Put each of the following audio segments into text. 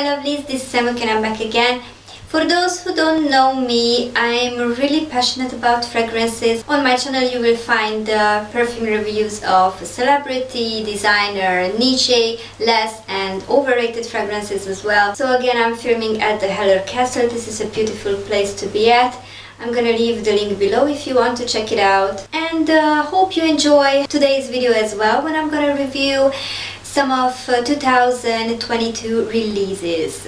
lovelies, this is Samuke and I'm back again. For those who don't know me, I'm really passionate about fragrances. On my channel you will find perfume reviews of celebrity, designer, niche, less and overrated fragrances as well. So again, I'm filming at the Heller Castle. This is a beautiful place to be at. I'm gonna leave the link below if you want to check it out. And hope you enjoy today's video as well, when I'm gonna review some of 2022 releases.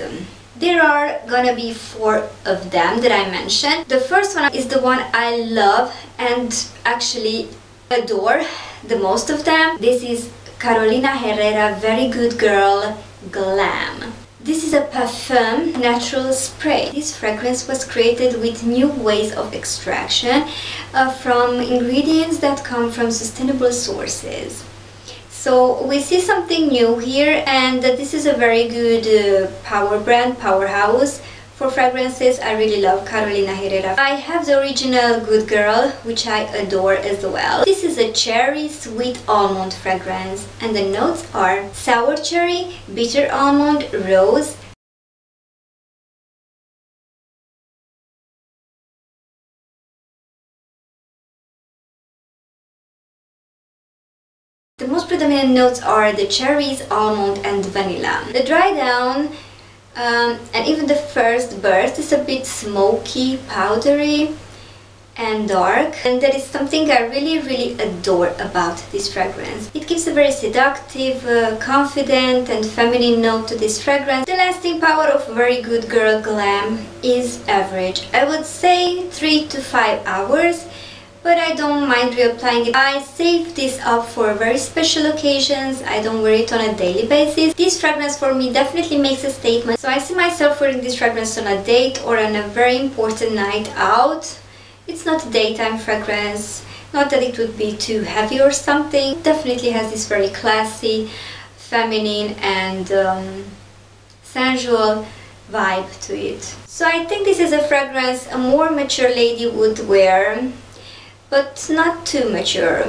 There are gonna be 4 of them that I mentioned. The first one is the one I love and actually adore the most of them. This is Carolina Herrera Very Good Girl Glam. This is a parfum natural spray. This fragrance was created with new ways of extraction from ingredients that come from sustainable sources. So we see something new here, and this is a very good power brand, powerhouse for fragrances. I really love Carolina Herrera. I have the original Good Girl, which I adore as well. This is a cherry sweet almond fragrance, and the notes are sour cherry, bitter almond, rose, the most predominant notes are the cherries, almond and vanilla. The dry down and even the first burst is a bit smoky, powdery and dark, and that is something I really adore about this fragrance. It gives a very seductive, confident and feminine note to this fragrance. The lasting power of Very Good Girl Glam is average. I would say 3 to 5 hours. But I don't mind reapplying it. I save this up for very special occasions. I don't wear it on a daily basis. This fragrance for me definitely makes a statement. So I see myself wearing this fragrance on a date or on a very important night out. It's not a daytime fragrance. Not that it would be too heavy or something. It definitely has this very classy, feminine and sensual vibe to it. So I think this is a fragrance a more mature lady would wear, but not too mature.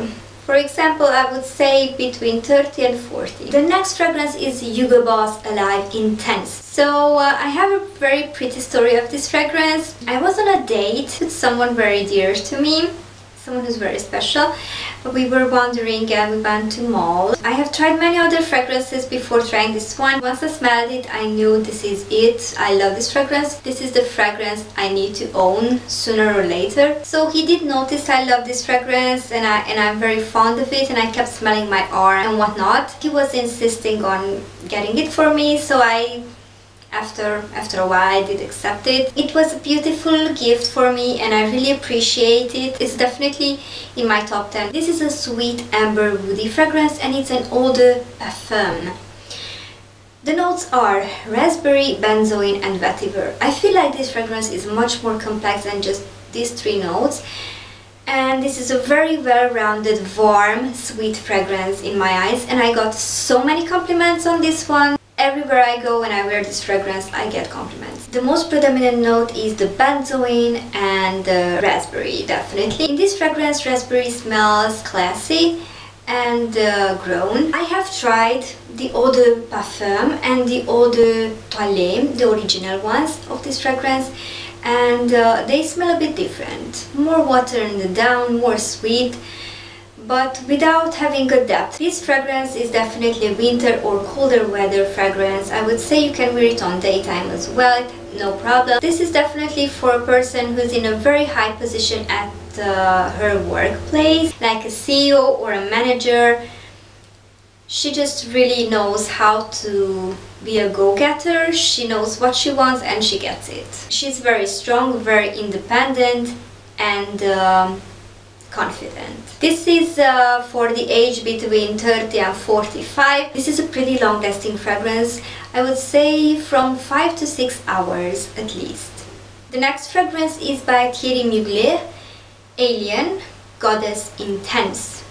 For example, I would say between 30 and 40. The next fragrance is Hugo Boss Alive Intense. So I have a very pretty story of this fragrance. I was on a date with someone very dear to me, someone who's very special. We were wandering and we went to mall. I have tried many other fragrances before trying this one. Once I smelled it, I knew this is it. I love this fragrance. This is the fragrance I need to own sooner or later. So he did notice I love this fragrance and I'm very fond of it, and I kept smelling my arm and whatnot. He was insisting on getting it for me, so after a while I did accept it. It was a beautiful gift for me and I really appreciate it. It's definitely in my top 10. This is a sweet amber woody fragrance and it's an eau de parfum. The notes are raspberry, benzoin and vetiver. I feel like this fragrance is much more complex than just these 3 notes. And this is a very well-rounded, warm, sweet fragrance in my eyes, and I got so many compliments on this one. Everywhere I go when I wear this fragrance, I get compliments. The most predominant note is the benzoin and the raspberry, definitely. In this fragrance, raspberry smells classy and grown. I have tried the eau de parfum and the eau de toilette, the original ones of this fragrance, and they smell a bit different. More watered down, more sweet, but without having a depth. This fragrance is definitely a winter or colder weather fragrance. I would say you can wear it on daytime as well, no problem. This is definitely for a person who's in a very high position at her workplace, like a CEO or a manager. She just really knows how to be a go-getter. She knows what she wants and she gets it. She's very strong, very independent and confident. This is for the age between 30 and 45. This is a pretty long-lasting fragrance. I would say from 5 to 6 hours at least. The next fragrance is by Thierry Mugler, Alien Goddess Intense.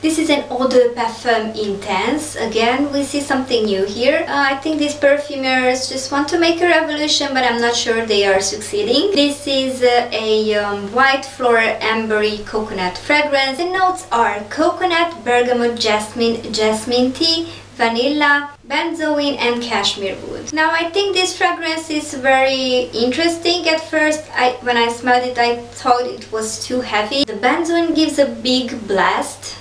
This is an eau de parfum intense. Again, we see something new here. I think these perfumers just want to make a revolution, but I'm not sure they are succeeding. This is a white floral ambery coconut fragrance. The notes are coconut, bergamot, jasmine, jasmine tea, vanilla, benzoin and cashmere wood. Now I think this fragrance is very interesting. At first when I smelled it I thought it was too heavy. The benzoin gives a big blast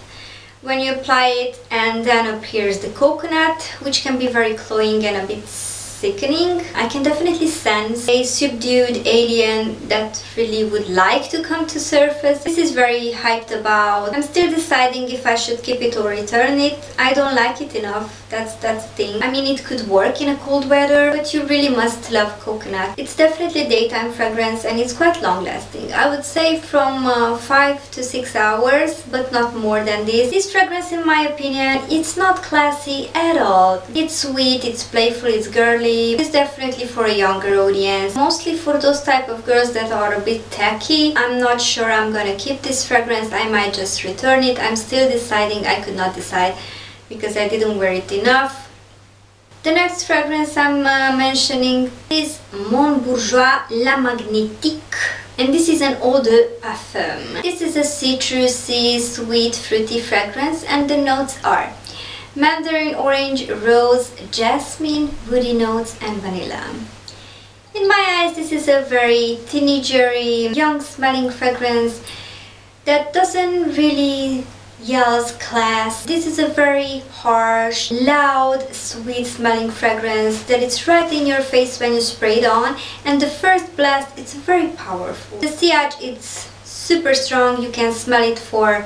when you apply it, and then appears the coconut, which can be very cloying and a bit sickening. I can definitely sense a subdued alien that really would like to come to surface. This is very hyped about. I'm still deciding if I should keep it or return it. I don't like it enough. That's the thing. I mean, it could work in a cold weather, but you really must love coconut. It's definitely a daytime fragrance and it's quite long lasting. I would say from 5 to 6 hours, but not more than this. This fragrance, in my opinion, it's not classy at all. It's sweet, it's playful, it's girly. It's definitely for a younger audience, mostly for those type of girls that are a bit tacky. I'm not sure I'm gonna keep this fragrance. I might just return it. I'm still deciding. I could not decide because I didn't wear it enough. The next fragrance I'm mentioning is Mon Bourgeois La Magnétique, and this is an eau de parfum. This is a citrusy, sweet, fruity fragrance, and the notes are mandarin orange, rose, jasmine, woody notes and vanilla. In my eyes, this is a very teenagery, young smelling fragrance that doesn't really yell class. This is a very harsh, loud, sweet smelling fragrance that it's right in your face when you spray it on, and the first blast, it's very powerful. The sillage, it's super strong. You can smell it for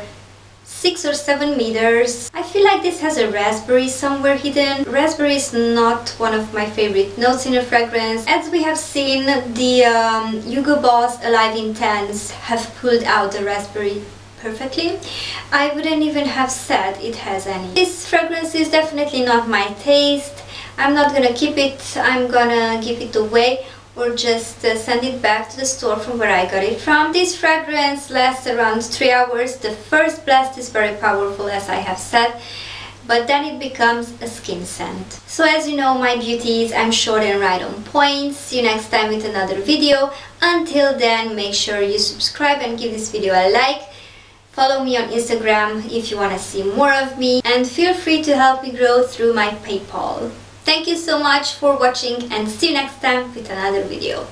6 or 7 meters. I feel like this has a raspberry somewhere hidden. Raspberry is not one of my favorite notes in a fragrance. As we have seen, the Hugo Boss Alive Intense have pulled out the raspberry perfectly. I wouldn't even have said it has any. This fragrance is definitely not my taste. I'm not gonna keep it. I'm gonna give it away or just send it back to the store from where I got it from. This fragrance lasts around 3 hours. The first blast is very powerful, as I have said, but then it becomes a skin scent. So as you know, my beauties, I'm short and right on point. See you next time with another video. Until then, make sure you subscribe and give this video a like. Follow me on Instagram if you want to see more of me, and feel free to help me grow through my PayPal. Thank you so much for watching, and see you next time with another video.